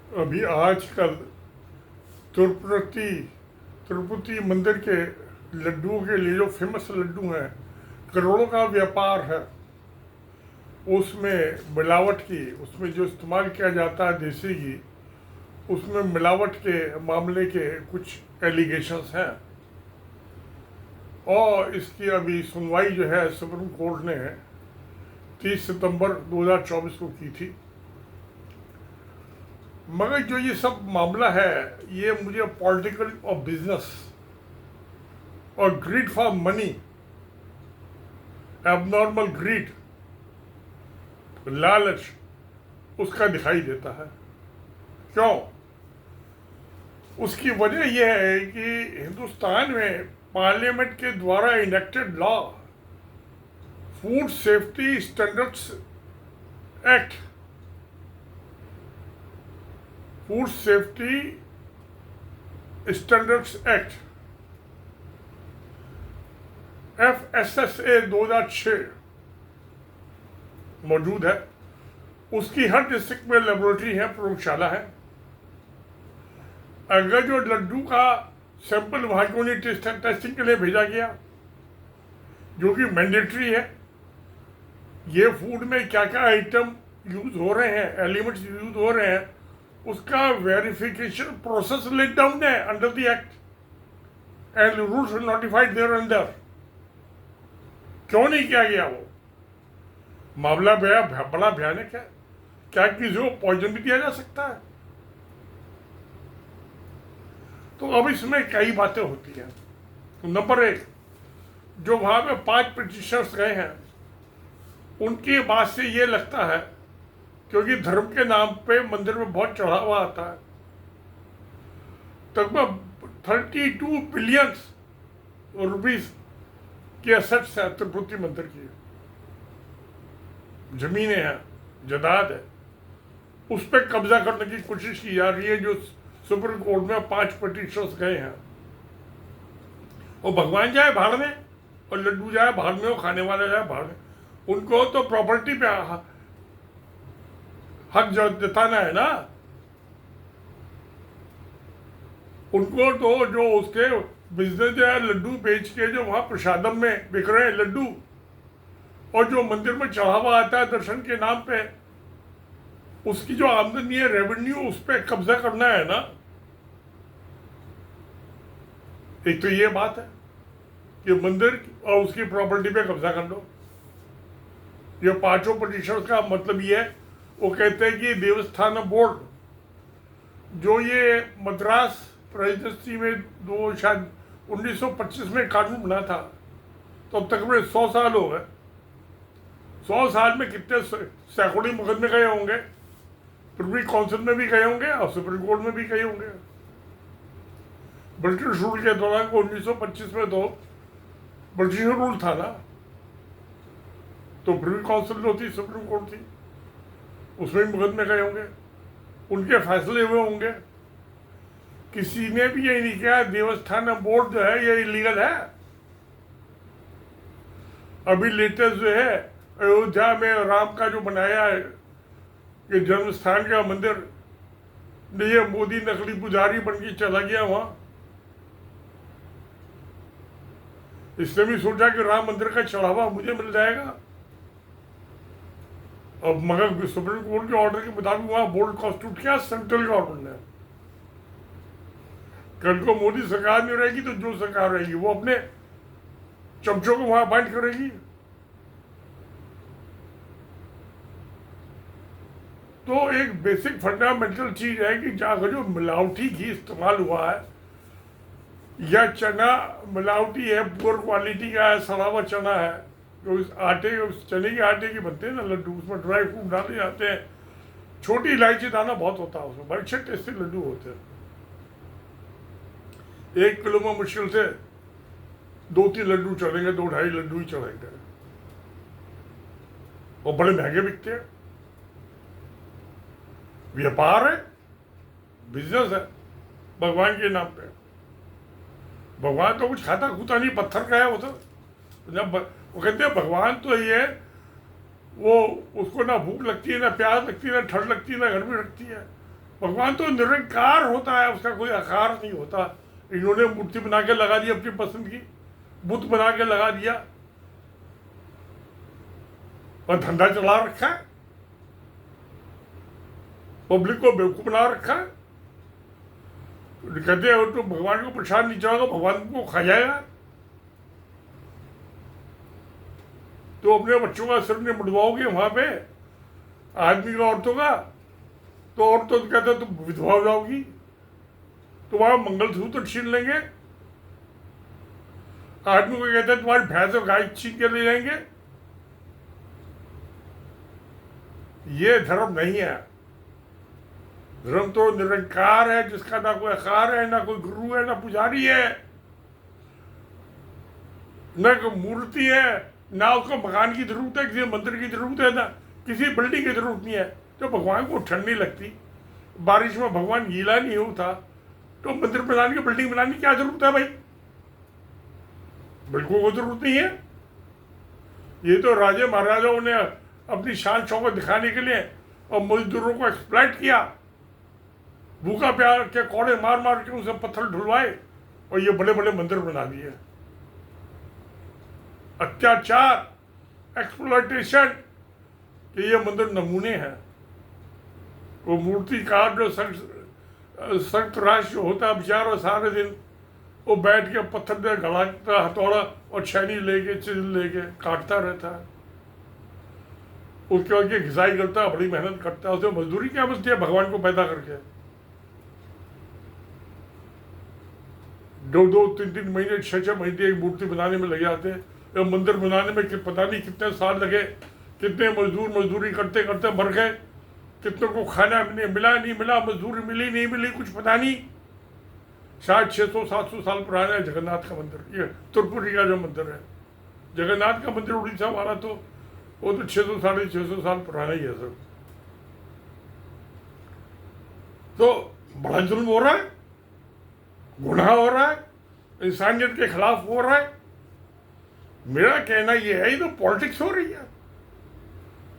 अभी आजकल तिरुपति तिरुपति मंदिर के लड्डुओं के लिए जो फेमस लड्डू हैं, करोड़ों का व्यापार है। उसमें मिलावट की, उसमें जो इस्तेमाल किया जाता है देसी घी, उसमें मिलावट के मामले के कुछ एलिगेशंस हैं। और इसकी अभी सुनवाई जो है सुप्रीम कोर्ट ने 30 सितंबर 2024 को की थी। मगर जो ये सब मामला है, ये मुझे पॉलिटिकल और बिजनेस और greed for money, abnormal greed, लालच, उसका दिखाई देता है। क्यों? उसकी वजह यह है कि हिंदुस्तान में पार्लियामेंट के द्वारा enacted law, food safety standards act, food safety standards act FSSA 2006 मौजूद है। उसकी हर डिस्ट्रिक्ट में लेबोरेटरी है, प्रयोगशाला है। अगर जो लड्डू का सैंपल वहाँ क्यों नहीं टेस्टिंग के लिए भेजा गया, जो कि मैंडेटरी है। ये फूड में क्या क्या आइटम यूज हो रहे हैं, एलिमेंट्स यूज हो रहे हैं, उसका वेरिफिकेशन प्रोसेस लेट डाउन है under the act and rules notified thereunder. क्यों नहीं किया गया वो? मामला बड़ा भयानक है। क्या किसी को पॉइजन भी दिया जा सकता है? तो अब इसमें कई बातें होती हैं। तो नंबर 1, जो वहां पे 5 पिटिशनर्स गए हैं, उनकी बात से ये लगता है, क्योंकि धर्म के नाम पे मंदिर में बहुत चढ़ावा आता है, तकरीबन 32 बिलियन रुपीस की एसेट्स है तिरुपति मंदिर की, जमीनें हैं, जायदाद है, उस पर कब्जा करने की कोशिश की जा रही है। जो सुप्रीम कोर्ट में 5 पिटिशनर्स गए हैं, और भगवान जाए भाड़ में और लड्डू जाए भाड़ में और खाने वाला जाए भाड़ में। उनको तो प्रॉपर्टी पे हक जताना है ना। उनको तो जो उसके बिजनेस जो है लड्डू बेच के जो वहां प्रसादम में बिक रहे हैं लड्डू, और जो मंदिर में चढ़ावा आता है दर्शन के नाम पे, उसकी जो आमदनी है, रेवेन्यू, उस पर कब्जा करना है ना। एक तो ये बात है कि मंदिर और उसकी प्रॉपर्टी पे कब्जा कर लो। ये 5 पिटिशन का मतलब ये है, वो कहते हैं कि देवस्थान बोर्ड, जो ये मद्रास प्रेसिडेंसी में शायद 1925 में कानून बना था, तो अब तकरीबन 100 साल हो गए। 100 साल में कितने सैकड़ों मुकदमे गए होंगे, प्रिवी काउंसिल में भी गए होंगे और सुप्रीम कोर्ट में भी गए होंगे। ब्रिटिश रूल के दौरान 1925 में तो ब्रिटिश रूल था ना, तो प्रिवी काउंसिल जो थी सुप्रीम कोर्ट थी, उसमें भी मुकदमे गए होंगे, उनके फैसले हुए होंगे। किसी ने भी ये नहीं किया देवस्थान बोर्ड जो है ये इलीगल है। अभी लेटेस्ट जो है अयोध्या में राम का जो बनाया है ये जन्म स्थान का मंदिर, ये मोदी नकली पुजारी बन के चला गया वहां। इसने भी सोचा कि राम मंदिर का चढ़ावा मुझे मिल जाएगा, और मगर सुप्रीम कोर्ट के ऑर्डर के मुताबिक वहां बोर्ड कॉन्स्टिट्यूट किया सेंट्रल गवर्नमेंट ने। कल को मोदी सरकार नहीं रहेगी तो जो सरकार रहेगी वो अपने चमचों को वहां अपॉइंट करेगी। तो एक बेसिक फंडामेंटल चीज है कि अगर जो मिलावटी घी इस्तेमाल हुआ है, या चना मिलावटी है, पुअर क्वालिटी का है, सड़ा हुआ चना है, जो इस आटे, चने के आटे के बनते हैं ना लड्डू, उसमें ड्राई फ्रूट डाले जाते हैं, छोटी इलायची दाना बहुत होता है उसमें, बड़े अच्छे टेस्टी लड्डू होते हैं। 1 किलो में मुश्किल से 2-3 लड्डू चढ़ेंगे, 2-2.5 लड्डू ही चढ़ेंगे, और बड़े महंगे बिकते हैं। व्यापार है, बिजनेस है, भगवान के नाम पे। भगवान तो कुछ खाता खूता नहीं, पत्थर का है वो तो। जब वो कहते हैं भगवान तो ये, वो उसको ना भूख लगती है, ना प्यास लगती है, ना ठंड लगती है, ना गर्मी लगती है। भगवान तो निरंकार होता है, उसका कोई आकार नहीं होता। इन्होंने मूर्ति बना के लगा दी अपनी पसंद की, बुत बना के लगा दिया और धंधा चला रखा है, पब्लिक को बेवकूफ बना रखा है। कहते हैं तो भगवान को प्रसाद नहीं चढ़ाओगे भगवान को खा जाएगा। तो अपने बच्चों का सिर नहीं मुड़वाओगे वहां पे आदमी का, औरतों का, तो औरतों तो कहते तुम विधवा हो जाओगी, तुम्हारा मंगलसूत्र छीन लेंगे। आदमी को कहते हैं तुम्हारी भैंस और गाय छीन के ले जाएंगे। ये धर्म नहीं है। धर्म तो निरंकार है, जिसका ना कोई आकार है, ना कोई गुरु है, ना पुजारी है, ना कोई मूर्ति है, ना उसको मकान की जरूरत है, किसी मंदिर की जरूरत है, ना किसी बिल्डिंग की जरूरत नहीं है। तो भगवान को ठंड नहीं लगती, बारिश में भगवान गीला नहीं होता, तो मंदिर बनाने की, बिल्डिंग बनाने की क्या जरूरत है भाई? बिल्कुल कोई जरूरत नहीं है। ये तो राजे महाराजाओं ने अपनी शान शौकत दिखाने के लिए और मजदूरों को एक्सप्लॉइट किया, भूखा प्यार के कौड़े मार मार के उनसे पत्थर ढुलवाए और ये बड़े बड़े मंदिर बना दिए। अत्याचार, एक्सप्लॉइटेशन के ये मंदिर नमूने हैं। वो मूर्तिकार जो सख्त राश जो होता है बेचारा, सारे दिन वो बैठ के पत्थर में गड़ाता हथौड़ा और छैनी लेके चिल लेके काटता रहता है। उसके बाद की घिसाई करता है, बड़ी मेहनत करता है, उसे मजदूरी क्या बचती है भगवान को पैदा करके। 2-2, 3-3 महीने, 6-6 महीने एक मूर्ति बनाने में लग जाते हैं। मंदिर बनाने में कि पता नहीं कितने साल लगे, कितने मजदूर मजदूरी करते करते मर गए, कितनों को खाना मिला नहीं मिला, मजदूरी मिली नहीं मिली, कुछ पता नहीं। शायद 600-700 साल पुराना है जगन्नाथ का मंदिर। ये त्रिपुरी का जो मंदिर है, जगन्नाथ का मंदिर उड़ीसा वाला, तो वो तो 600-650 साल पुराना ही है सब। तो बड़ा जुल्म हो रहा है, गुनाह हो रहा है, इंसानियत के खिलाफ हो रहा है। मेरा कहना यह है, ये तो पॉलिटिक्स हो रही है।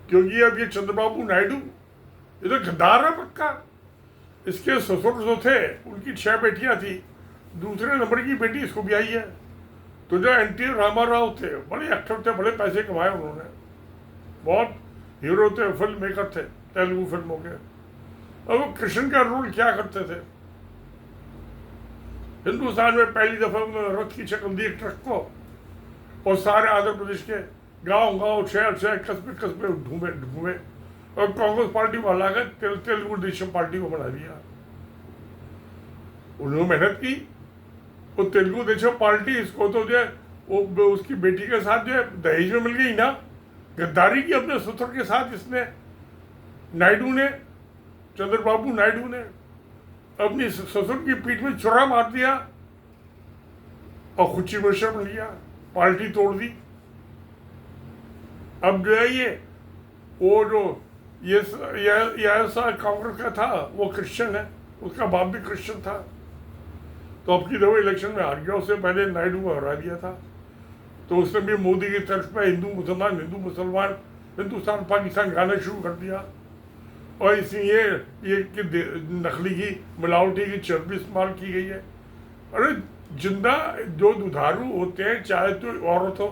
क्योंकि अब ये चंद्रबाबू नायडू ये तो गद्दार है पक्का। इसके ससुर जो थे उनकी 6 बेटियां थी, दूसरे नंबर की बेटी इसको भी आई है। तो जो एनटी रामाराव थे, बड़े एक्टर थे, बड़े पैसे कमाए उन्होंने, बहुत हीरो थे, फिल्म मेकर थे तेलुगु फिल्मों के। और वो कृष्ण का रोल क्या करते थे? हिंदुस्तान में पहली दफा उन्होंने रथ की शक्ल दी एक ट्रक को, और सारे आंध्र प्रदेश के गांव गांव, शहर शहर, कस्बे कस्बे ढूंढे और कांग्रेस पार्टी को हला कर तेलुगु देशम पार्टी को बना दिया। उन्होंने मेहनत की। वो तेलुगु देशम पार्टी इसको तो जो है वो उसकी बेटी के साथ जो है दहेज में मिल गई ना, गद्दारी की अपने ससुर के साथ। इसने नायडू ने, चंद्रबाबू नायडू ने अपनी ससुर की पीठ में छुरा मार दिया और खुद मिनिस्टर बन लिया, पार्टी तोड़ दी। अब जो है ये वो जो ये कांग्रेस का था वो क्रिश्चियन है, उसका बाप भी क्रिश्चियन था, तो अब की दफा इलेक्शन में हार गया। उससे पहले नायडू को हरा दिया था, तो उसने भी मोदी की तर्ज पर हिंदू मुसलमान हिंदुस्तान पाकिस्तान गाना शुरू कर दिया। और इसलिए ये कि नकली की मिलावटी की चर्बी इस्तेमाल की गई है। अरे जिंदा जो दुधारू होते हैं, चाहे तो औरत हो,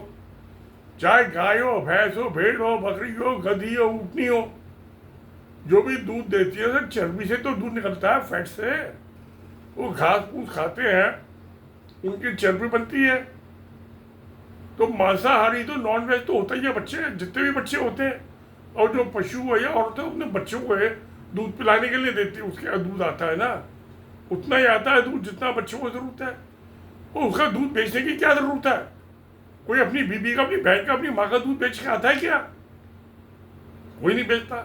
चाहे गाय हो, भैंस हो, भेड़ हो, बकरी हो, गधी हो, ऊँटनी हो, जो भी दूध देती है सर चर्बी से तो दूध निकलता है, फैट से। वो घास फूस खाते हैं, उनकी चर्बी बनती है। तो मांसाहारी तो नॉन वेज तो होता ही है। बच्चे जितने भी बच्चे होते हैं, और जो पशु है या औरतें अपने बच्चों को है दूध पिलाने के लिए देती है, उसके दूध आता है ना, उतना ही आता है दूध जितना बच्चों को जरूरत है। और उसका दूध बेचने की क्या जरूरत है? कोई अपनी बीबी का, अपनी बहन का, अपनी माँ का दूध बेच के आता है क्या? कोई नहीं बेचता।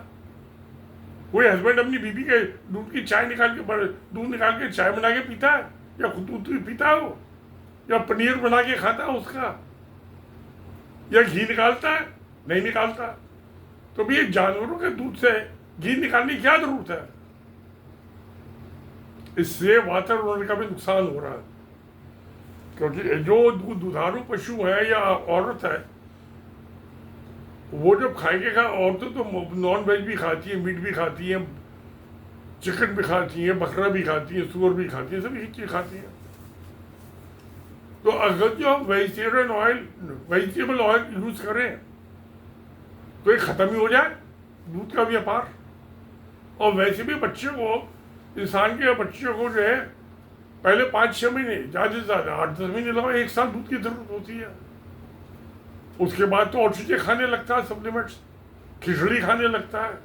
कोई हस्बैंड अपनी बीबी के दूध की चाय निकाल के, दूध निकाल के चाय बना के पीता है, या खुद दूध पीता हो, या पनीर बना के खाता है उसका, या घी निकालता है? नहीं निकालता। तो भी जानवरों के दूध से घी निकालने की क्या जरूरत है? इससे वातावरण का भी नुकसान हो रहा है। क्योंकि जो दुधारू पशु है या औरत है, वो जब खाएगा, औरतें तो नॉन वेज भी खाती है, मीट भी खाती है, चिकन भी खाती हैं, बकरा भी खाती हैं, सूअर भी खाती हैं, सभी चीज़ खाती हैं। तो अगर जो हम वेजिटेबल ऑयल यूज करें तो ये खत्म ही हो जाए दूध का व्यापार। और वैसे भी बच्चे को, इंसान के बच्चे को जो है पहले 5-6 महीने, ज़्यादा से ज़्यादा 8-10 महीने लगा, 1 साल दूध की जरूरत होती है। उसके बाद तो और चीज़ें खाने लगता है, सप्लीमेंट्स, खिचड़ी खाने लगता है।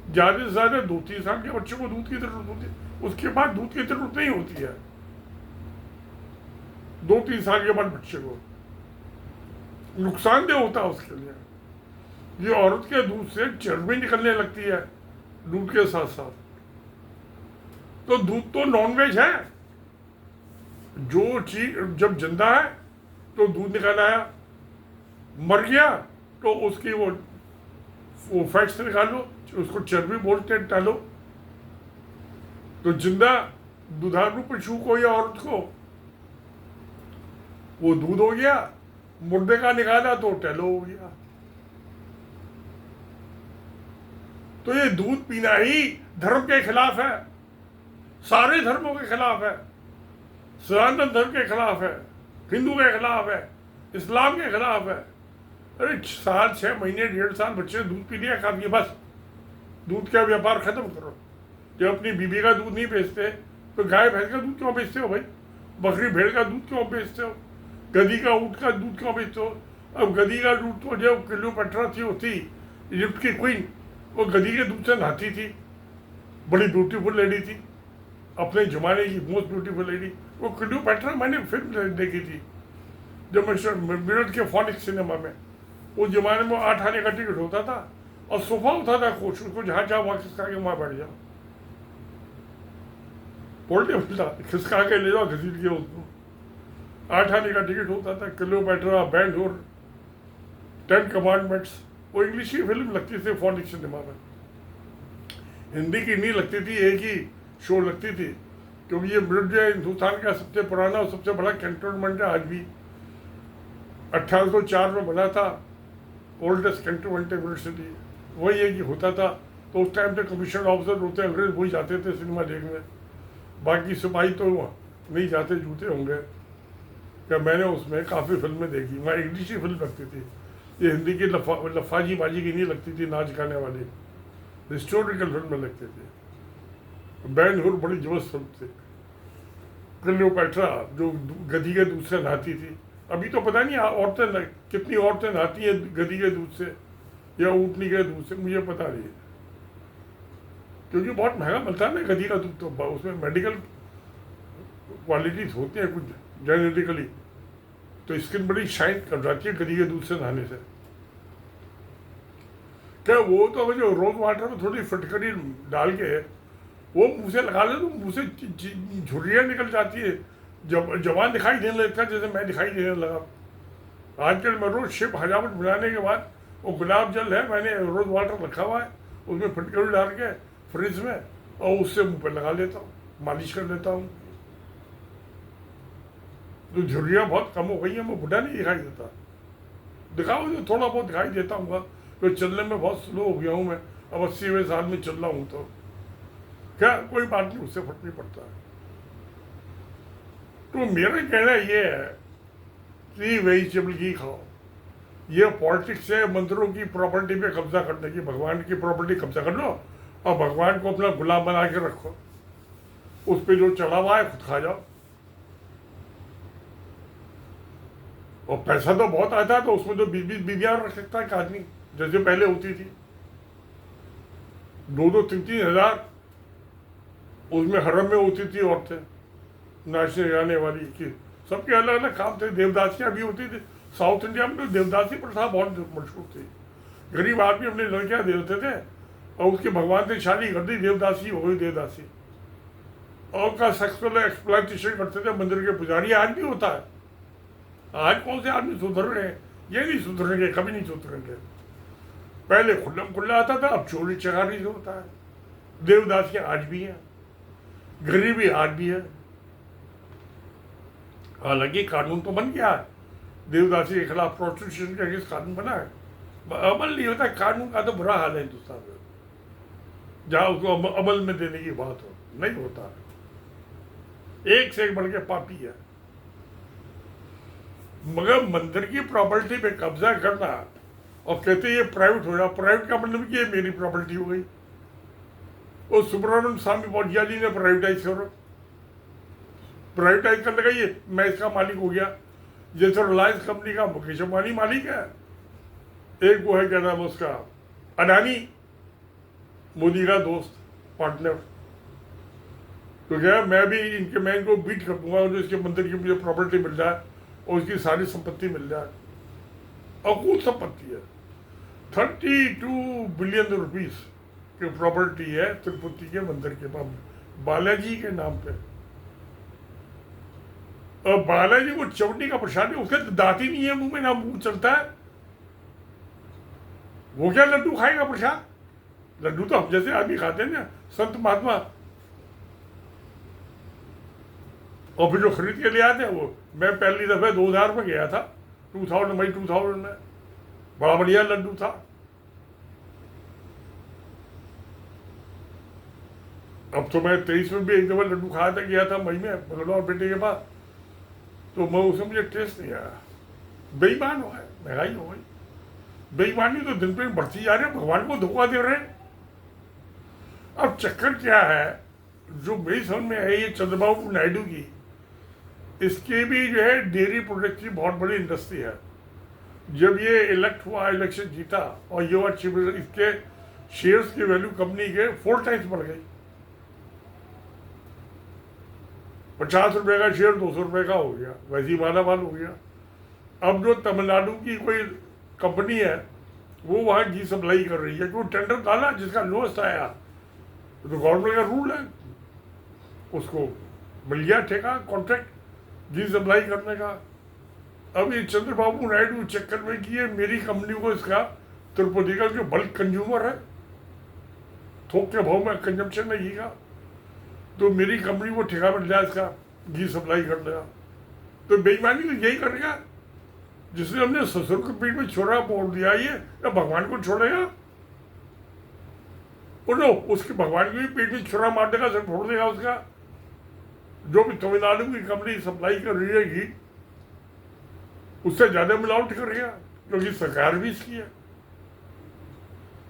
ज़्यादा से ज़्यादा 2-3 साल के बच्चे को दूध की जरूरत होती है, उसके बाद दूध की जरूरत नहीं होती है। 2-3 साल के बाद बच्चे को नुकसानदेह होता है उसके लिए। ये औरत के दूध से चर्बी निकलने लगती है दूध के साथ साथ। तो दूध तो नॉनवेज है। जो चीज जब जिंदा है तो दूध निकाल आया, मर गया तो उसकी वो फैट्स निकालो, उसको चर्बी बोलते हैं, डालो। तो जिंदा दुधारू पशु को या औरत को वो दूध हो गया, मुर्दे का निकाला तो टेलो हो गया। तो ये दूध पीना ही धर्म के खिलाफ है, सारे धर्मों के खिलाफ है, सनातन धर्म के खिलाफ है, हिंदू के खिलाफ है, इस्लाम के खिलाफ है। अरे 7-6 महीने 1.5 साल बच्चे दूध पी लिया, खा लिया, बस दूध का व्यापार खत्म करो। जब अपनी बीबी का दूध नहीं बेचते तो गाय भैंस का दूध क्यों बेचते हो भाई? बकरी भेड़ का दूध क्यों बेचते हो? गधी का ऊँट का दूध क्यों बेचते हो? अब गधी का दूध तो जब क्लियोपेट्रा थी होती इजिप्ट की क्वीन, वो गधी के दूध से नहाती थी, बड़ी ब्यूटीफुल लेडी थी, अपने जमाने की मोस्ट ब्यूटीफुल लेडी। वो क्लियोपेट्रा मैंने फिल्म देखी थी जब मैं मेरठ के फोनिक्स सिनेमा में। उस जमाने में 8 आने का टिकट होता था और सोफा होता था कोच, उसको जहाँ जहाँ वहाँ खिसका के वहाँ बैठ जाओ, पोर्टेबल था, खिसका के ले जाओ, घसीट के उसको। 8 आने का टिकट होता था। क्लियोपेट्रा, बैंड और 10 कमांडमेंट्स, वो इंग्लिश की फिल्म लगती थी फोनिक्स सिनेमा में, हिंदी की नहीं लगती थी, एक ही शो लगती थी। क्योंकि ये मेरठ जो है हिंदुस्तान का सबसे पुराना और सबसे बड़ा कैंटोनमेंट है आज भी। 1804 में बना था, ओल्डेस्ट कैंटोनमेंट यूनिवर्सिटी। वही है कि होता था। तो उस टाइम पे कमीशन ऑफिसर होते अंग्रेज वही जाते थे सिनेमा देखने, बाकी सिपाही तो नहीं जाते, जूते होंगे। क्या मैंने उसमें काफ़ी फिल्में देखी, वहाँ इंग्लिश ही फिल्म लगती थी, ये हिंदी की लफाजी बाजी की नहीं लगती थी, नाच गाने वाली हिस्टोरिकल फिल्में लगती थी। बैंड हुर बड़ी जबरदस्त फिल्म थी। क्लियोपेट्रा जो गधी के दूध से नहाती थी, अभी तो पता नहीं औरतें कितनी औरतें नहाती हैं गधी के दूध से या ऊँटनी के दूध से, मुझे पता नहीं है, क्योंकि बहुत महंगा मिलता है ना गधी का दूध। तो उसमें मेडिकल क्वालिटीज होती हैं कुछ जेनेटिकली, तो स्किन बड़ी शाइन कर जाती है गधी के दूध से नहाने से। क्या वो तो जो रोज वाटर में थोड़ी फिटकरी डाल के वो मुँह से लगा ले तो मुँह से झुर्रियाँ निकल जाती है, जब जवान दिखाई देने लगता है, जैसे मैं दिखाई देने लगा। आजकल मैं रोज शिप हजामत बनाने के बाद वो गुलाब जल है, मैंने रोज वाटर रखा हुआ है, उसमें फिटकरी डाल के फ्रिज में, और उससे मुँह पर लगा लेता हूँ, मालिश कर लेता हूँ। तो झुर्रियाँ बहुत कम हो गई हैं, मैं बुढ़ा नहीं दिखाई देता। दिखाओ तो थोड़ा बहुत दिखाई देता हूँ, तो चलने में बहुत स्लो हो गया हूँ मैं, अब 80वें साल में चल रहा हूँ। तो क्या कोई बात नहीं, उससे फर्क नहीं पड़ता है। तो मेरा कहना ये है कि वेजिटेबल ही खाओ। ये पॉलिटिक्स है मंदिरों की प्रॉपर्टी पे कब्जा करने की, भगवान की प्रॉपर्टी कब्जा कर लो और भगवान को अपना गुलाम बना के रखो, उस पर जो चढ़ा हुआ है खुद खा जाओ। और पैसा तो बहुत आता है, तो उसमें तो 20-20 बीवियाँ रख सकता है एक आदमी, जैसे पहले होती थी। 2-2, 3-3 हज़ार उसमें हरम में होती थी औरतें नाचने गाने वाली की। सबके अलग अलग काम थे। देवदासियाँ भी होती थी। साउथ इंडिया में तो देवदासी प्रथा बहुत मशहूर थी। गरीब आदमी अपने लड़कियाँ देते थे और उसके भगवान से शादी कर दी, देवदासी हो गई देवदासी, और उसका सेक्सुअल एक्सप्लॉयटेशन करते थे मंदिर के पुजारी। आज भी होता है। आज कौन से आदमी सुधर रहे हैं? ये नहीं सुधरेंगे, कभी नहीं सुधरेंगे। पहले खुल्लम खुल्ला आता था, अब चोरी चकारी से होता है। देवदासियाँ आज भी हैं, गरीबी आज भी है। हालांकि कानून तो बन गया है, देवदासी के खिलाफ प्रोस्टिट्यूशन का अगेंस्ट कानून बना है, अमल नहीं होता। कानून का तो बुरा हाल है हिंदुस्तान में। जहां उसको अमल में देने की बात हो, नहीं होता। एक से एक बढ़ के पापी है। मगर मंदिर की प्रॉपर्टी पे कब्जा करना और कहते ये प्राइवेट हो जाए, प्राइवेट का मतलब ये मेरी प्रॉपर्टी हो गई। और सुब्रमण्यम स्वामी पौडियाली ने प्राइवेटाइज करो, प्राइवेटाइज करने का ये मैं इसका मालिक हो गया। जैसे रिलायंस कंपनी का मुकेश अंबानी मालिक है, एक वो है क्या नाम उसका अडानी, मोदी का दोस्त पार्टनर। तो क्या मैं भी इनको बीट कर दूंगा और इसके मंदिर की मुझे प्रॉपर्टी मिल जाए और उसकी सारी संपत्ति मिल जाए। अकूत संपत्ति है, 32 बिलियन रुपीस की प्रॉपर्टी है तिरुपति के मंदिर के पास, बालाजी के नाम पे। और बालाजी को चवन्नी का प्रसाद है, उसके दांत ही नहीं है मुंह में, ना मुंह चलता है, वो क्या लड्डू खाएगा प्रसाद? लड्डू तो हम जैसे आदमी खाते हैं ना, संत महात्मा। और फिर जो खरीद के ले आते हैं वो, मैं पहली दफे 2000 में गया था, 2000 में, बड़ा बढ़िया लड्डू था। अब तो मैं 23 में भी एक दफा लड्डू खाया था, गया था मई में बंगलौर बेटे के पास, तो मैं उसमें मुझे टेस्ट नहीं आया। बेईमान हो है, महंगाई हो गई, बेईमानी तो दिन पे बढ़ती जा रही है, भगवान को धोखा दे रहे हैं। अब चक्कर क्या है, जो मेरी समझ में है, ये चंद्रबाबू नायडू की, इसके भी जो है डेयरी प्रोडक्ट की बहुत बड़ी इंडस्ट्री है। जब ये इलेक्ट हुआ, इलेक्शन जीता और ये हुआ चीफ मिनिस्टर, इसके शेयर्स की वैल्यू कंपनी के 4 टाइम्स बढ़ गई। 50 रुपए का शेयर 200 रुपए का हो गया, वैसे ही मालामाल हो गया। अब जो तमिलनाडु की कोई कंपनी है, वो वहाँ घी सप्लाई कर रही है, क्योंकि टेंडर डाला जिसका लोएस्ट आया, तो गवर्नमेंट का रूल है, उसको मिल गया ठेका, कॉन्ट्रैक्ट घी सप्लाई करने का। अब ये चंद्रबाबू नायडू चक्कर में कि ये मेरी कंपनी को, इसका तिरुपति का जो बल्क कंज्यूमर है, थोक के भाव में कंजम्पशन है घी का, तो मेरी कंपनी को ठेका मिल जाए इसका घी सप्लाई करने का। तो बेईमानी तो यही करेगा, जिसने हमने ससुर के पेट में छोरा बोल दिया, ये या भगवान को छोड़ेगा? नो, उसके भगवान के भी पेट में छोरा मार देगा, सब फोड़ देगा उसका। जो भी तमिलनाडु की कंपनी सप्लाई कर रही है घी, उससे ज्यादा मिलावट करेगा, क्योंकि सरकार भी इसकी है।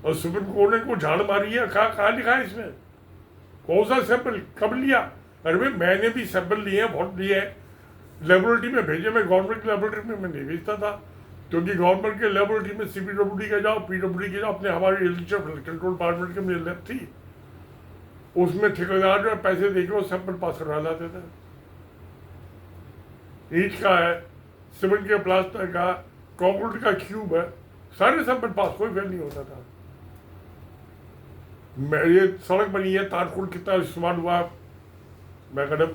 और सुप्रीम कोर्ट ने को झाड़ मारी है, कहा लिखा है इसमें? कौन सा सैंपल कब लिया? अरे भाई मैंने भी सैंपल लिए हैं, बहुत लिए हैं, लेबोरेटरी में भेजे। मैं गवर्नमेंट की लेबोरेटरी में मैं नहीं भेजता था, क्योंकि गवर्नमेंट के लेबोरेटरी में CPWD के जाओ, PWD के जाओ, अपने हमारे कंट्रोल डिपार्टमेंट के मेरी लैब थी, उसमें ठेकेदार जो पैसे देके वो सैंपल पास करवा लाते थे। ईंट का है, सीमेंट के प्लास्टर का, कंक्रीट का क्यूब है, सारे सैंपल पास, कोई फेल नहीं होता था। ये सड़क बनी है, तारकोल कितना इस्तेमाल हुआ, मैं कदम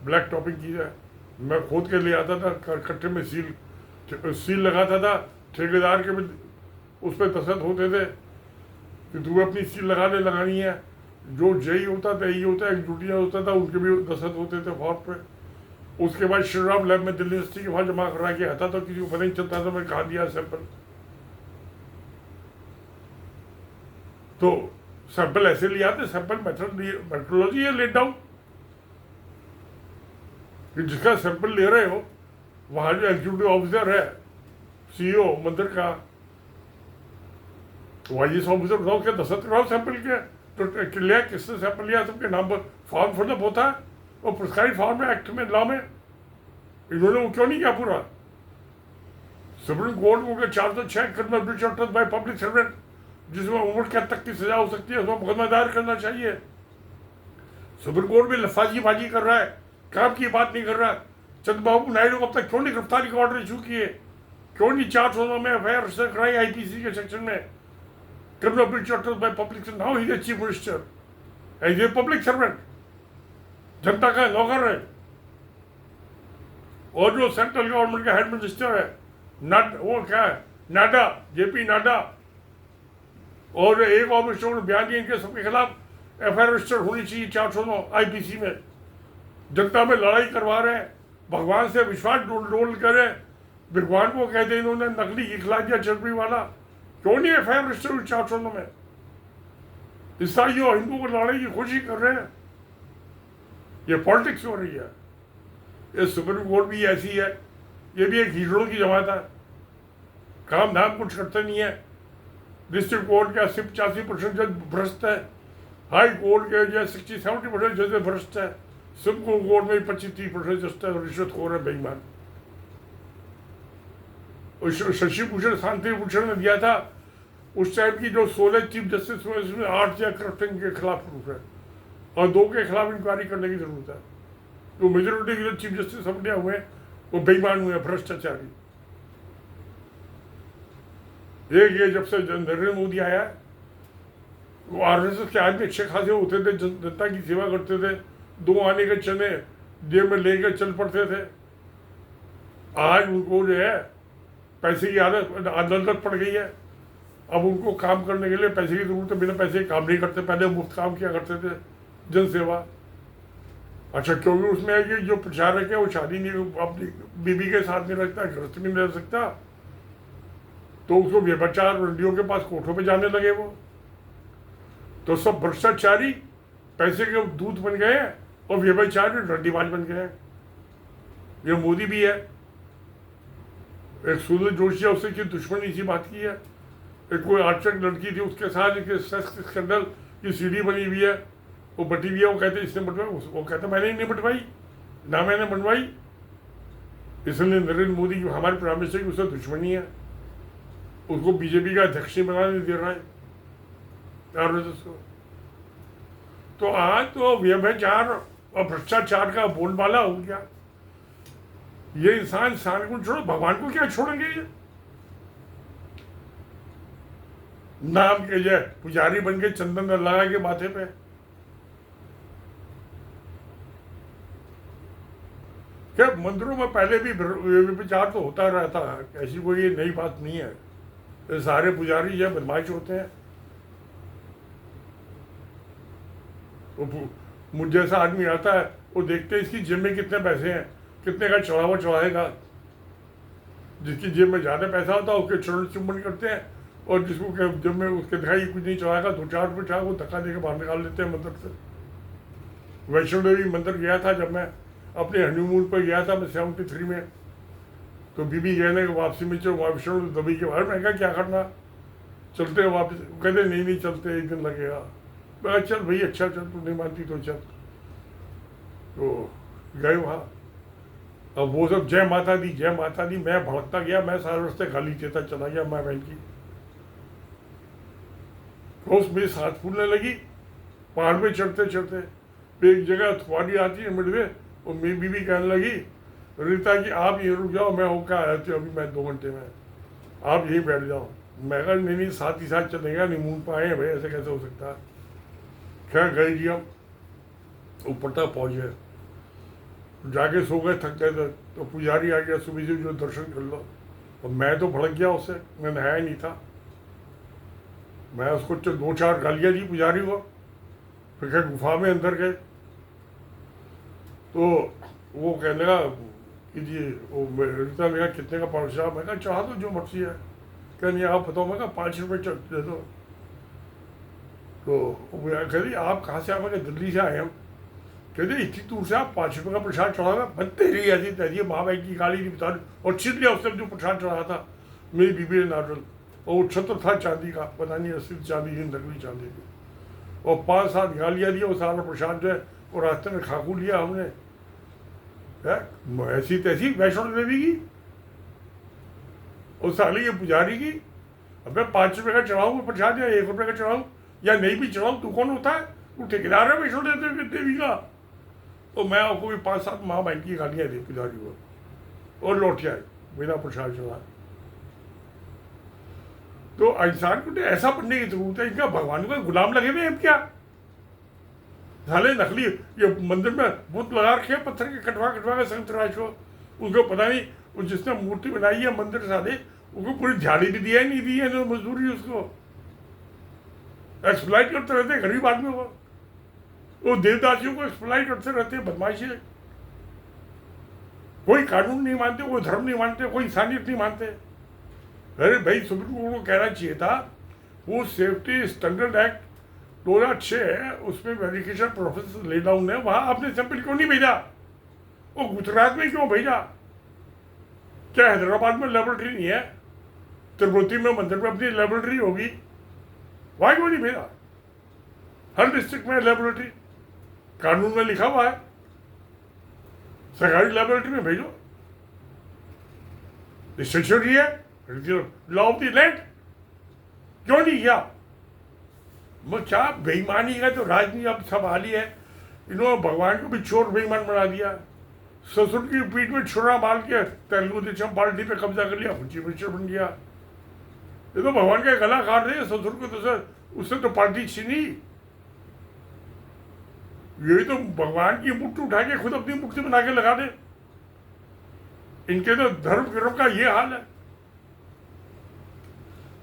ब्लैक टॉपिंग की है, मैं खोद के ले आता था, कट्टे में सील लगाता था, ठेकेदार के भी उस पर दस्तखत होते थे कि तुम्हें अपनी सील लगानी है। जो जेई होता था, यही होता है, ड्यूटियाँ होता था, उनके भी दस्तखत होते थे फॉर्म पे। उसके बाद श्रीराम लैब में दिल्ली यूनिवर्सिटी के वहाँ जमा करा के आता था, किसी को पता नहीं चलता था मैं कहा दिया सैंपल। तो सैंपल ऐसे ले आते, सैंपल मेथोडोलॉजी है लेट डाउन, कि जिसका सैंपल ले रहे हो, वहाँ जो एग्जीक्यूटिव ऑफिसर है, CEO मंदिर का, वाइस ऑफिसर बताओ क्या दस्तखत कराओ सैंपल के, तो लिया किसने सैंपल लिया, सबके नाम पर फॉर्म फिलअप होता है, और प्रिस्क्राइब फॉर्म में, एक्ट में, लॉ में। इन्होंने वो क्यों नहीं किया पूरा? सुप्रीम कोर्ट को 406 criminal breach of trust by public servant, जिसमें उम्र कैद तक की सजा हो सकती है, उसमें मुकदमा दायर करना चाहिए। सुप्रीम कोर्ट भी लफाजीबाजी कर रहा है, काम की बात नहीं कर रहा। चंद्रबाबू नायडू को अब तक क्यों नहीं गिरफ्तारी का ऑर्डर इशू किए? क्यों नहीं 409 में FIR रजिस्टर कराई IPC के सेक्शन में, criminal breach of trust by public? Now he is chief minister, as a public servant, जनता का नौकर है। और जो सेंट्रल गवर्नमेंट का हेड मिनिस्टर है, वो क्या है, नाडा, JP नाडा, और एक और मिनिस्टर ने बयान दिया, इनके सबके खिलाफ FIR रजिस्टर होनी चाहिए 409 IPC में। जनता में लड़ाई करवा रहे हैं, भगवान से विश्वास डोल करें, भगवान को कहते इन्होंने नकली खिला दिया चर्बी वाला। क्यों नहीं FIR रजिस्टर 409 में? ईसाई और हिंदू को लड़ने की कोशिश कर रहे हैं। ये पॉलिटिक्स हो रही है। ये सुप्रीम कोर्ट भी ऐसी है, ये भी एक हीरों की जमात है, काम धाम कुछ करते नहीं है। डिस्ट्रिक्ट कोर्ट का 80-85% जज भ्रष्ट है, हाई कोर्ट के जो 60-70% जज भ्रष्ट है, सुप्रीम कोर्ट में 25-30% जज रिश्वतखोर है, बेईमान। शशि भूषण शांति भूषण ने दिया था उस टाइम की जो 16 चीफ जस्टिस हुए, उसमें 8 या करप्शन के खिलाफ प्रूफ है और 2 के खिलाफ इंक्वायरी करने की जरूरत है। तो मेजोरिटी के चीफ जस्टिस अपने हुए वो बेईमान हुए, भ्रष्टाचारी। एक ये जब से नरेंद्र मोदी आया, वो आरएसएस के आदमी अच्छे खासे होते थे, जनता की सेवा करते थे, 2 आने के चने जेब में लेकर चल पड़ते थे। आज उनको जो है पैसे की आदत पड़ गई है। अब उनको काम करने के लिए पैसे की जरूरत है, बिना पैसे काम नहीं करते। पहले मुफ्त काम किया करते थे, जन सेवा। अच्छा, क्योंकि उसमें है कि जो प्रचारक है वो शादी नहीं अपनी बीबी के साथ नहीं रखता, गृहस्थ में नहीं रह सकता, तो उसको व्यभिचार रंडियों के पास कोठों पे जाने लगे वो। तो सब भ्रष्टाचारी पैसे के दूत बन गए हैं और व्यभिचारी रंडीबाज बन गए हैं। ये मोदी भी है। एक सुनील जोशी है, उससे की दुश्मनी इसी बात की है। एक कोई आर्चक लड़की थी, उसके साथ एक सेक्स स्कैंडल की सीढ़ी बनी हुई है, वो बटी हुई है। वो कहते इसने बटवाई, वो कहता मैंने नहीं बटवाई, ना मैंने बनवाई। इसलिए नरेंद्र मोदी की हमारे प्राइम मिनिस्टर की उससे दुश्मनी है। उसको बीजेपी का अध्यक्ष नहीं बनाने दे रहा है आरएसएस को। तो आज तो व्यभिचार और भ्रष्टाचार का बोलबाला हो गया। ये इंसान को छोड़ो, भगवान को क्या छोड़ेंगे? ये नाम के जय पुजारी बन के चंदन लगा के माथे पे। क्या मंदिरों में पहले भी व्यभिचार तो होता रहता है, ऐसी कोई ये नई बात नहीं है। ये सारे पुजारी जो बदमाश होते हैं। मुझ जैसा आदमी आता है, वो देखते हैं इसकी जेब में कितने पैसे हैं, कितने का चढ़ावा चढ़ाएगा। जिसकी जेब में ज्यादा पैसा होता है उसके चरण चुम्बन करते हैं, और जिसको जेब में उसके दिखाई कुछ नहीं चढ़ाएगा, 2-4 रुपये चढ़ा, वो धक्का देकर बाहर निकाल लेते हैं मंदिर से। वैष्णो देवी मंदिर गया था जब मैं अपने हनीमून पर गया था, मैं 73 में। तो बीबी कहने वापसी में चलो वैष्णो देवी के बाहर, मैं कहा क्या करना, चलते हैं वापस? कहते नहीं चलते, 1 दिन लगेगा। मैं चल भाई, अच्छा चल, तू नहीं मानती तो चल। तो गए वहाँ। अब वो सब जय माता दी जय माता दी, मैं भड़कता गया, मैं सारे रास्ते खाली चेता चला गया। मैं बहन की रोज मेरी सांस फूलने लगी पहाड़ पे चढ़ते चढ़ते। एक जगह थुआड़ी आती है मिडवे, और मेरी बीबी कहने लगी रीता कि आप ये रुक जाओ, मैं होकर आया था अभी, मैं 2 घंटे में, आप यहीं बैठ जाओ। मैं कहा नहीं साथ ही साथ चलेगा, नीमून पर आए भाई, ऐसे कैसे हो सकता है। खैर गए जी, हम ऊपर तक पहुँच गए, जाके सो गए, थक गए थे। तो पुजारी आ गया, सुबह से जो दर्शन कर लो। और मैं तो भड़क गया उससे, मैं नहाया ही नहीं था। मैं उसको 2-4 गालियाँ दी पुजारी को। फिर क्या गुफा में अंदर गए तो वो कहने लगा कि जी वो रिश्ता लगा कितने का परसा। मैं कहा चाह दो जो मर्जी है। क्या नहीं आप बताओ। मैं कहा 5 रुपये दे दो। तो वो कहती आप कहाँ से? मैं दिल्ली से आए हम। कहते इतनी दूर से आप 5 रुपये का प्रसाद चढ़ाना? मैं तेरी ऐसी तैसी माँ बहन की गाली नहीं बता रही। और छिप लिया उसने जो प्रसाद चढ़ाया था मेरी बीबी ने नारियल, और वो छत्र था चांदी का, पता नहीं असली चांदी की नकली चांदी की। और 5-7 गालियाँ दी। वो सारा प्रसाद जो है वो रास्ते में खाकू लिया हमने। ऐसी तैसी वैष्णो देवी की और साली के पुजारी की। अब मैं 5 रुपये का चढ़ाऊँ प्रसाद, या 1 रुपये का चढ़ाऊँ, या नहीं भी चढ़ाऊँ, तू कौन होता है? तू ठेकेदार है वैष्णो देवी का? तो मैं आपको भी 5-7 माँ बहन की गालियाँ दी पुजारी को, और लौट आए बिना प्रसाद चढ़ा। तो इंसान को ऐसा बनने की जरूरत है। इनका भगवान को गुलाम लगे हुए हैं क्या? साले नकली ये मंदिर में बुत लगा रखे पत्थर के, कटवा के संतराज को। उनको पता नहीं, वो जिसने मूर्ति बनाई है मंदिर, साले उनको पूरी झाड़ी भी दिया नहीं दी है, जो मजदूरी उसको एक्सप्लॉइट करते रहते हैं गरीब आदमी को। वो देवदासियों को एक्सप्लॉइट करते रहते हैं, बदमाशी। कोई कानून नहीं मानते, कोई धर्म नहीं मानते, कोई इंसानियत नहीं मानते। अरे भाई सुप्रीम कोर्ट को कहना चाहिए था वो सेफ्टी स्टैंडर्ड एक्ट 2006 है, उसमें वेरिफिकेशन प्रोसेस ले डाउन है, वहाँ आपने सैंपल क्यों नहीं भेजा? वो गुजरात में क्यों भेजा? क्या हैदराबाद में लेबोरेटरी नहीं है? तिरुपति में मंदिर में अपनी लेबोरेटरी होगी, वहाँ क्यों नहीं भेजा? हर डिस्ट्रिक्ट में लेबोरेटरी कानून में लिखा हुआ है, सरकारी लेबोरेटरी में भेजो। स्टेचुरी है, लॉ ऑफ द लैंड, क्यों नहीं किया? वो क्या बेईमानी का तो राजनीति अब संभाली है। इन्होंने भगवान को भी चोर बेईमान बना दिया। ससुर की पीठ में छुरा मार के तेलुगु देशम पार्टी पे कब्जा कर लिया, चीफ मिनिस्टर बन गया। ये तो भगवान का गला काट रहे ससुर को, तो सर उससे तो पार्टी छीनी। यही तो भगवान की मुट्ठी उठा के खुद अपनी मुट्ठी बना के लगा दे। इनके तो धर्म कर्म का ये हाल है।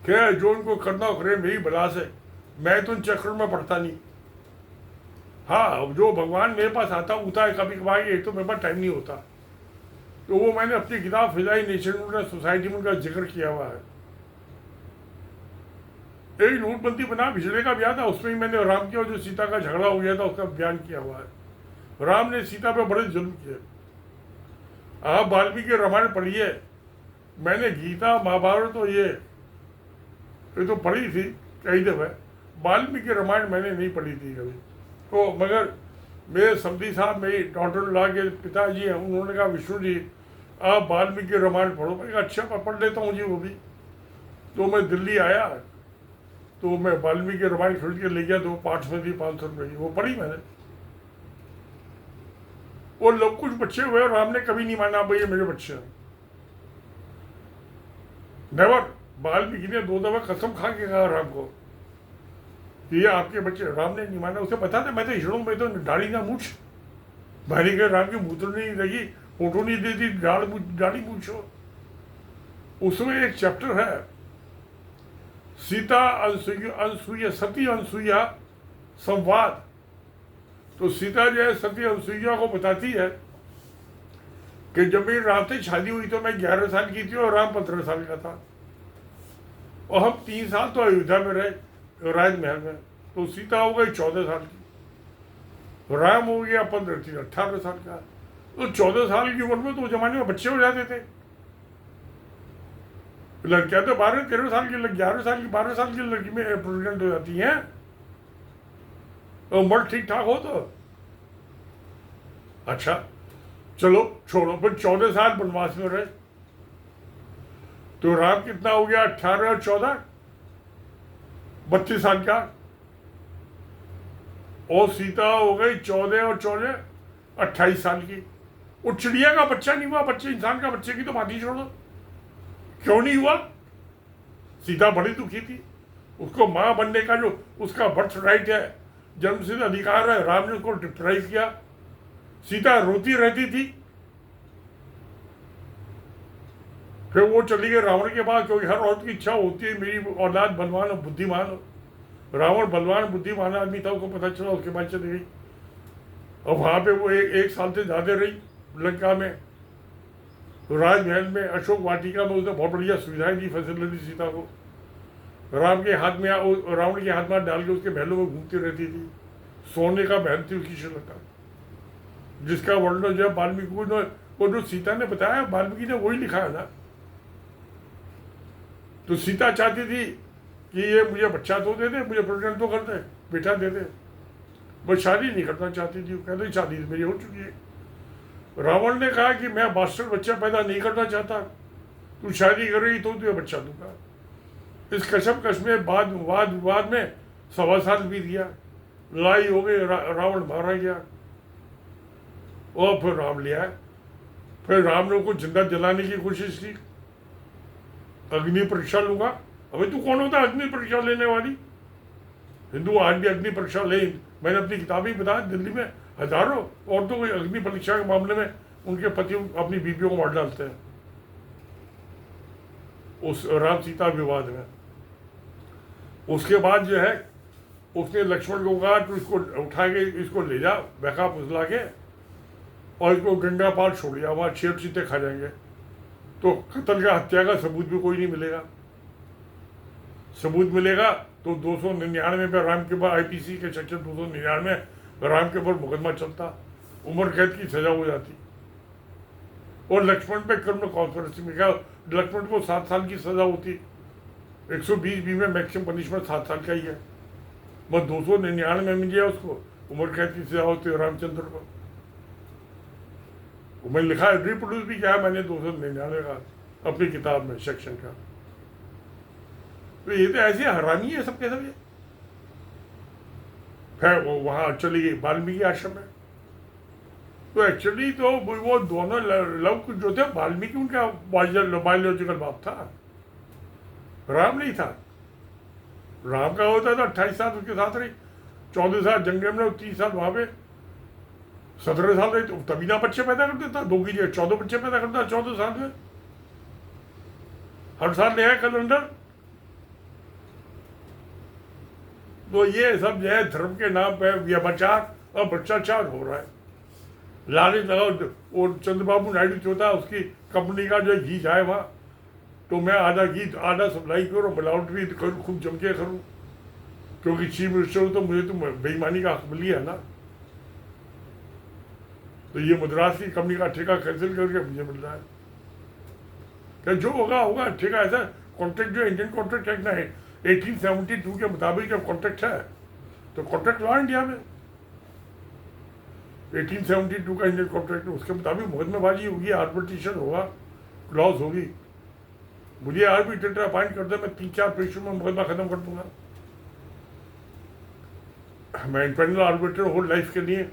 क्या जो उनको करना करे, मेरी बला से, मैं तो इन चक्रों में पड़ता नहीं। हाँ, जो भगवान मेरे पास आता है कभी कभार, एक तो मेरे पास टाइम नहीं होता, तो वो मैंने अपनी किताब फिजाई नेशन सोसाइटी में उनका जिक्र किया हुआ है। एक नोटबंदी बना, पिछले का ब्याह था, उसमें ही मैंने राम की और जो सीता का झगड़ा हो गया था उसका बयान किया हुआ है। राम ने सीता पे बड़े जुल्म किए। आप वाल्मीकि रामायण पढ़िए, मैंने गीता महाभारत तो ये तो पढ़ी थी कई दफे, वाल्मीकि रामायण मैंने नहीं पढ़ी थी कभी। तो मगर मेरे समधी साहब, मेरी डॉक्टर ला के पिताजी हैं, उन्होंने कहा विष्णु जी आप वाल्मीकि रामायण पढ़ो। मैं अच्छा मैं पढ़ लेता हूँ जी वो भी। तो मैं दिल्ली आया तो मैं वाल्मीकि रामायण खरीद के ले गया, तो पाठ में थी 500 रुपये की, वो पढ़ी मैंने। वो लोग कुछ बच्चे हुए, राम ने कभी नहीं माना भाई ये मेरे बच्चे हैं, नेवर। वाल्मीकि ने 2 दफा कसम खा के कहा राम को ये आपके बच्चे, राम ने नहीं माना। उसे पता था मैं तो हिरणों में तो दाढ़ी ना मूछ, भारी के राम की मूत्र नहीं लगी, फोटो नहीं देती, दाढ़ी मूछो। उसमें एक चैप्टर है सीता अनसुईया सती अनसुईया संवाद। तो सीता जो है सती अनसुईया को बताती है कि जब मेरी राम से शादी हुई तो मैं 11 साल की थी और राम 15 साल का था, और हम 3 साल तो अयोध्या में रहे राजमहल में। तो सीता हो गई 14 साल की, राम हो गया 18 साल का। तो 14 साल की उम्र में तो जमाने में बच्चे हो जाते थे। लड़कियां तो 12-13 साल की, 11 साल की 12 साल की लड़की में प्रेग्नेंट हो जाती हैं, तो उम्र ठीक ठाक हो तो अच्छा चलो छोड़ो। फिर 14 साल वनवास में रहे, तो राम कितना हो गया? 18 और 14 32 साल का, और सीता हो गई 14 और 14 28 साल की। वो चिड़िया का बच्चा नहीं हुआ, बच्चे इंसान का बच्चे की तो बात ही छोड़ो, क्यों नहीं हुआ? सीता बड़ी दुखी थी। उसको मां बनने का जो उसका बर्थ राइट है, जन्मसिद्ध अधिकार है, राम ने उसको डिप्राइव किया। सीता रोती रहती थी। फिर वो चली गई रावण के पास, क्योंकि हर औरत की इच्छा होती है मेरी औलाद बलवान और बुद्धिमान हो। रावण बलवान बुद्धिमान आदमी था, उसको पता चला, उसके बाद चली गई। और वहां पे वो एक साल से ज्यादा रही लंका में। तो राजमहल में अशोक वाटिका में उसने बहुत बढ़िया सुविधाएं दी, फैसिलिटी सीता को। राम के हाथ में रावण के हाथ में डाल के उसके महलों में घूमती रहती थी। सोने का महल थी उसकी श्रीलंका, जिसका वर्णन जो है वाल्मीकि को जो सीता ने बताया, वाल्मीकि ने वही लिखा है ना। तो सीता चाहती थी कि ये मुझे बच्चा तो दे दे, मुझे प्रेग्नेंट तो कर दे, बेटा दे दे। वो शादी नहीं करना चाहती थी, कहते शादी मेरी हो चुकी है। रावण ने कहा कि मैं बास्टर्ड बच्चा पैदा नहीं करना चाहता, तू शादी कर रही तो तुझे बच्चा दूंगा। इस कशमकश में वाद विवाद में 1.25 साल बीत गया, लड़ाई हो गई, रावण मारा गया, और फिर राम ले आए। फिर राम ने उसको जिंदा जलाने की कोशिश की, अग्नि परीक्षा लूंगा। अबे तू कौन होता है अग्नि परीक्षा लेने वाली? हिंदू आज भी अग्नि परीक्षा ले, मैंने अपनी किताबें बताया, दिल्ली में हजारों औरतों को अग्नि परीक्षा के मामले में उनके पति अपनी बीवियों को मार डालते हैं उस राम सीता विवाद में। उसके बाद जो है उसने लक्ष्मण को कहा तो इसको उठा के इसको ले जा बहका फुसला के, और इसको गंगा पार छोड़ दिया, वहाँ 6 चीते खा जाएंगे। तो कत्ल का हत्या का सबूत भी कोई नहीं मिलेगा। सबूत मिलेगा तो 299 पे राम के ऊपर IPC के सेक्शन 299 राम के ऊपर मुकदमा चलता, उम्र कैद की सजा हो जाती। और लक्ष्मण पे क्रिमिनल कॉन्स्पिरेसी में क्या, लक्ष्मण को 7 साल की सजा होती। 120B में मैक्सिमम पनिशमेंट 7 साल का ही है, बस 299 में मिल जाए उसको उम्र कैद की सजा होती है रामचंद्र को। मैंने लिखा है, रिप्रोड्यूस भी किया है मैंने 299 का अपनी किताब में सेक्शन का। तो ये तो ऐसे हरामी है सबके सब। ये फिर वो वहाँ चली गई वाल्मीकि आश्रम में। तो एक्चुअली तो वो दोनों लव जो थे वाल्मीकि उनका बायोलॉजिकल बाप था, राम नहीं था। राम का होता था 28 साल उसके साथ रही, 14 साल जंगल में, 30 साल वहां पे, 17 साल रही, तो तभी ना बच्चे पैदा कर देता, 2 की जगह 14 बच्चे पैदा करता 14 साल में। हर साल नया कैलेंडर। तो ये सब जो है धर्म के नाम पे व्यभिचार और भ्रष्टाचार हो रहा है। लालच लगाओ। और चंद्रबाबू नायडू चौथा उसकी कंपनी का जो घी जाए वहाँ, तो मैं आधा घी आधा सप्लाई करूँ, मिलावट भी करूँ, खूब जम के करूँ, क्योंकि चीफ मिनिस्टर हूँ तो मुझे तो बेईमानी का हक मिली है ना। तो ये मद्रास की कंपनी का ठेका कैंसिल करके मुझे मिल रहा है। क्या जो होगा होगा, ठेका ऐसा कॉन्ट्रैक्ट जो इंडियन कॉन्ट्रैक्ट एक्ट है 1872 के मुताबिक जब कॉन्ट्रैक्ट है तो कॉन्ट्रैक्ट लॉ इंडिया में 1872 का इंडियन कॉन्ट्रैक्ट, उसके मुताबिक मुकदमेबाजी होगी, आर्बिट्रेशन होगा, क्लॉज होगी। मुझे आर्बिट्रेटर अपॉइंट कर दे, मैं 3-4 पेशों में मुकदमा खत्म कर दूंगा। मैं इंडिपेंडेंट आर्बिट्रेटर होल लाइफ के लिए,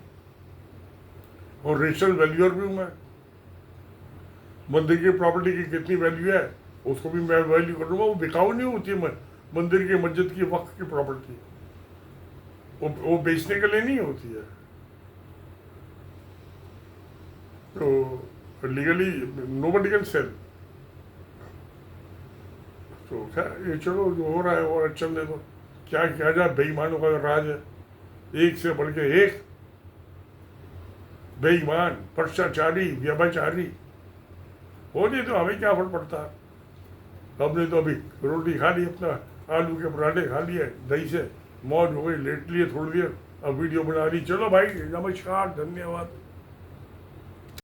और रेशनल वैल्यूअर भी हूँ मैं। मंदिर की प्रॉपर्टी की कितनी वैल्यू है उसको भी मैं वैल्यू कर दूंगा। वो बिकाऊ नहीं होती है मंदिर की, मस्जिद की, वक्फ की प्रॉपर्टी, वो बेचने के लिए नहीं होती है। तो लीगली नोबडी कैन सेल। तो क्या ये चलो जो हो रहा है वो चलने दो, क्या किया जाए। बेईमानों का राज है, एक से बढ़ के एक बेईमान, भ्रष्टाचारी, व्यभिचारी होने तो हमें क्या फर्क पड़ता है। हमने तो अभी रोटी खा ली, अपना आलू के पराठे खा लिए, दही से मौज हो गई, लेट लिए थोड़ी देर, अब वीडियो बना रही। चलो भाई, नमस्कार, धन्यवाद।